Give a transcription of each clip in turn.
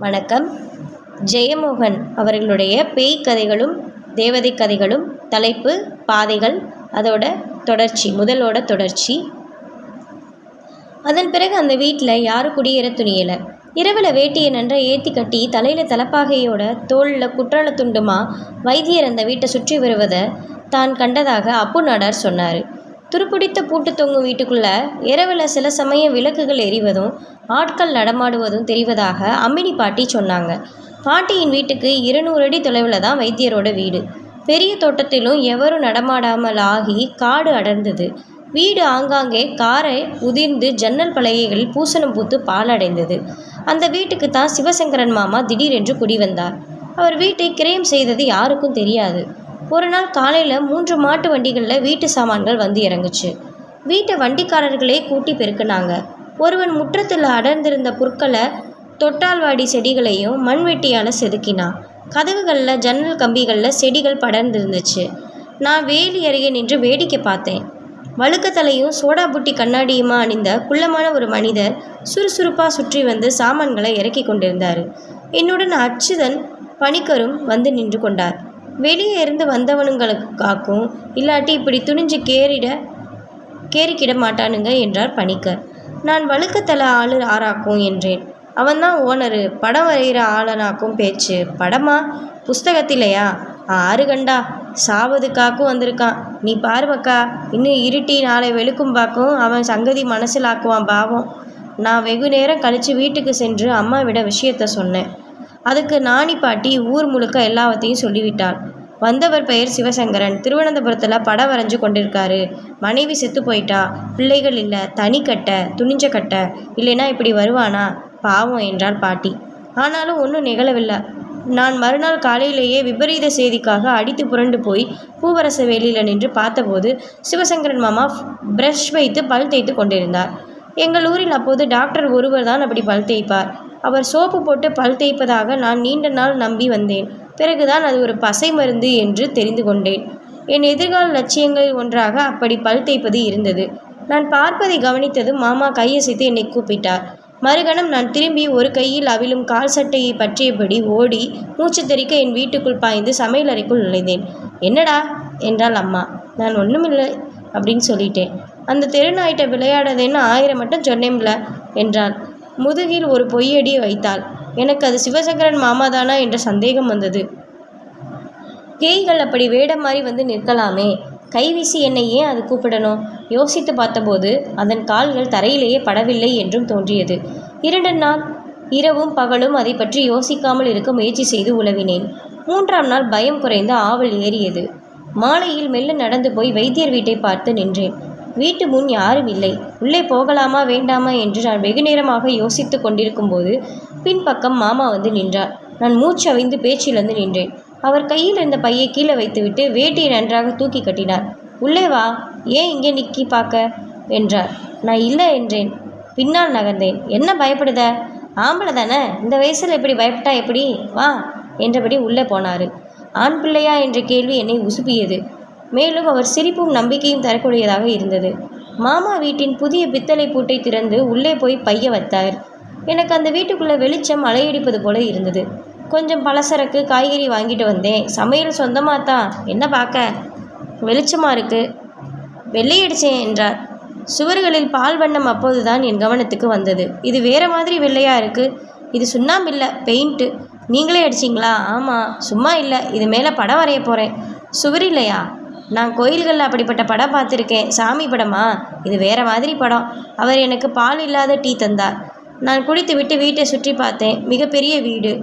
வணக்கம். ஜெயமோகன் அவர்களுடைய பேய் கதைகளும் தேவதை கதைகளும். தலைப்பு பாதைகள். அதோட தொடர்ச்சி, முதலோட தொடர்ச்சி. அதன் பிறகு அந்த வீட்டில் யாரும் குடியேற துணியலை. இரவில் வேட்டியை நன்றாக ஏற்றி கட்டி தலையில் தலப்பாகையோட தோளில் குற்றால துண்டுமா வைத்தியர் அந்த வீட்டை சுற்றி வருவதை தான் கண்டதாக அப்பு நாடார் சொன்னார். துருப்பிடித்த பூட்டு தொங்கும் வீட்டுக்குள்ளே இரவில் சில சமயம் விளக்குகள் எரிவதும் ஆட்கள் நடமாடுவதும் தெரிவதாக அம்மினி பாட்டி சொன்னாங்க. பாட்டியின் வீட்டுக்கு 200 அடி தொலைவில் தான் வைத்தியரோட வீடு. பெரிய தோட்டத்திலும் எவரும் நடமாடாமல் ஆகி காடு அடர்ந்தது. வீடு ஆங்காங்கே காரை உதிர்ந்து ஜன்னல் பலகைகளில் பூசணம் பூத்து பாலடைந்தது. அந்த வீட்டுக்கு தான் சிவசங்கரன் மாமா திடீரென்று குடி வந்தார். அவர் வீட்டை கிரயம் செய்தது யாருக்கும் தெரியாது. ஒரு நாள் காலையில் 3 மாட்டு வண்டிகளில் வீட்டு சாமான்கள் வந்து இறங்குச்சு. வீட்டை வண்டிக்காரர்களே கூட்டி பெருக்குனாங்க. ஒருவன் முற்றத்தில் அடர்ந்திருந்த புற்களை தொட்டால்வாடி செடிகளையும் மண்வெட்டியால் செதுக்கினான். கதவுகளில் ஜன்னல் கம்பிகளில் செடிகள் படர்ந்திருந்துச்சு. நான் வேலி அருகே நின்று வேடிக்கை பார்த்தேன். வழுக்கத்தலையும் சோடா புட்டி கண்ணாடியுமா அணிந்த குள்ளமான ஒரு மனிதர் சுறுசுறுப்பாக சுற்றி வந்து சாமான்களை இறக்கி கொண்டிருந்தார். என்னுடன் அச்சுதன் பணிக்கரும் வந்து நின்று கொண்டார். வெளியே இருந்து வந்தவனுங்களுக்கு காக்கும், இல்லாட்டி இப்படி துணிஞ்சு கேறிக்கிட மாட்டானுங்க என்றார் பணிக்கர். நான் வழுக்கத்தலை ஆளு ஆறாக்கும் என்றேன். அவன்தான் ஓனரு, படம் வரைகிற ஆளனாக்கும் பேச்சு. படமா? புஸ்தகத்திலையா? 6 கண்டா சாவதுக்காக்கும் வந்திருக்கான். நீ பாருமக்கா, இன்னும் இருட்டி நாளை வெளுக்கும் பார்க்கும் அவன் சங்கதி மனசில் ஆக்குவான் பாவம். நான் வெகு நேரம் கழித்து வீட்டுக்கு சென்று அம்மாவிட விஷயத்த சொன்னேன். அதுக்கு நாணி பாட்டி ஊர் முழுக்க எல்லாவற்றையும் சொல்லிவிட்டாள். வந்தவர் பெயர் சிவசங்கரன். திருவனந்தபுரத்தில் படம் வரைஞ்சு கொண்டிருக்காரு. மனைவி செத்து போயிட்டா. பிள்ளைகள் இல்லை. தனி கட்டை, துணிஞ்ச கட்டை. இல்லைன்னா இப்படி வருவானா பாவம் என்றாள் பாட்டி. ஆனாலும் ஒன்றும் நிகழவில்லை. நான் மறுநாள் காலையிலேயே விபரீத செய்திக்காக அடித்து புரண்டு போய் பூவரச வேலியில் நின்று பார்த்தபோது சிவசங்கரன் மாமா பிரஷ் வைத்து பல் தேய்த்து கொண்டிருந்தார். எங்கள் ஊரில் அப்போது டாக்டர் ஒருவர் தான் அப்படி பல் தேய்ப்பார். அவர் சோப்பு போட்டு பல் தேய்ப்பதாக நான் நீண்ட நாள் நம்பி வந்தேன். பிறகுதான் அது ஒரு பசை மருந்து என்று தெரிந்து கொண்டேன். என் எதிர்கால லட்சியங்களில் ஒன்றாக அப்படி பல் தேய்ப்பது இருந்தது. நான் பார்ப்பதை கவனித்ததும் மாமா கையசைத்து என்னை கூப்பிட்டார். மறுகணம் நான் திரும்பி ஒரு கையில் அவிழும் கால் சட்டையை பற்றியபடி ஓடி மூச்சு தெறிக்க என் வீட்டுக்குள் பாய்ந்து சமையல் அறைக்குள் நுழைந்தேன். என்னடா என்றாள் அம்மா. நான் ஒன்றுமில்லை அப்படின்னு சொல்லிட்டேன். அந்த தெருநாயிட்ட விளையாடாதேன்னு 1000 மட்டும் சொன்னேன்ல என்றாள். முதுகில் ஒரு பொய்யடி வைத்தாள். எனக்கு அது சிவசங்கரன் மாமாதானா என்ற சந்தேகம் வந்தது. பேய்கள் அப்படி வேடம் மாறி வந்து நிற்கலாமே, கைவீசி என்னை ஏன் அது கூப்பிடணும்? யோசித்து பார்த்தபோது அதன் கால்கள் தரையிலேயே படவில்லை என்றும் தோன்றியது. 2 நாள் இரவும் பகலும் அதை பற்றி யோசிக்காமல் இருக்க முயற்சி செய்து உலவினேன். 3ஆம் நாள் பயம் குறைந்து ஆவல் ஏறியது. மாலையில் மெல்ல நடந்து போய் வைத்தியர் வீட்டை பார்த்து நின்றேன். வீட்டு முன் யாரும் இல்லை. உள்ளே போகலாமா வேண்டாமா என்று நான் வெகு நேரமாக யோசித்து கொண்டிருக்கும் போது பின்பக்கம் மாமா வந்து நின்றார். நான் மூச்சு அவிழ்ந்து பேச்சிலிருந்து நின்றேன். அவர் கையில் இருந்த பையை கீழே வைத்துவிட்டு வேட்டியை நன்றாக தூக்கி கட்டினார். உள்ளே வா, ஏன் இங்கே நிற்கி பார்க்க என்றார். நான் இல்லை என்றேன். பின்னால் நகர்ந்தேன். என்ன பயப்படுத? ஆம்பளை தானே, இந்த வயசில் எப்படி பயப்பட்டா எப்படி? வா என்றபடி உள்ளே போனார். ஆண் பிள்ளையா என்ற கேள்வி என்னை உசுப்பியது. மேலும் அவர் சிரிப்பும் நம்பிக்கையும் தரக்கூடியதாக இருந்தது. மாமா வீட்டின் புதிய பித்தளை பூட்டை திறந்து உள்ளே போய் பைய வைத்தார். எனக்கு அந்த வீட்டுக்குள்ளே வெளிச்சம் அலையடிப்பது போல இருந்தது. கொஞ்சம் பலசரக்கு காய்கறி வாங்கிட்டு வந்தேன். சமையல் சொந்தமாக தான். என்ன பார்க்க வெளிச்சமாக இருக்கு, வெள்ளையடிச்சேன் என்றார். சுவர்களில் பால் வண்ணம் அப்போதுதான் என் கவனத்துக்கு வந்தது. இது வேறு மாதிரி வெள்ளையாக இருக்குது. இது சுண்ணாம்பு இல்லை, பெயிண்ட்டு. நீங்களே அடிச்சிங்களா? ஆமாம், சும்மா இல்லை, இது மேலே படம் வரைய போகிறேன். சுவர் இல்லையா? நான் கோயில்களில் அப்படிப்பட்ட படம் பார்த்துருக்கேன். சாமி படமா? இது வேறு மாதிரி படம். அவர் எனக்கு பால் இல்லாத டீ தந்தார். நான் குடித்து விட்டு வீட்டை சுற்றி பார்த்தேன். மிகப்பெரிய வீடு.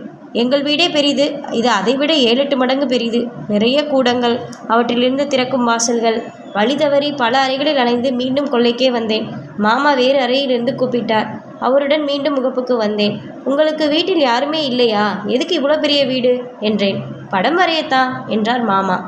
எங்கள் வீடே பெரிது. இது அதை விட 7-8 மடங்கு பெரிது. நிறைய கூடங்கள், அவற்றிலிருந்து திறக்கும் வாசல்கள். வழி தவறி பல அறைகளில் அலைந்து மீண்டும் கொள்ளைக்கே வந்தேன். மாமா வேறு அறையிலிருந்து கூப்பிட்டார். அவருடன் மீண்டும் முகப்புக்கு வந்தேன். உங்களுக்கு வீட்டில் யாருமே இல்லையா? எதுக்கு இவ்வளோ பெரிய வீடு என்றேன். படம் வரையத்தான் என்றார் மாமா.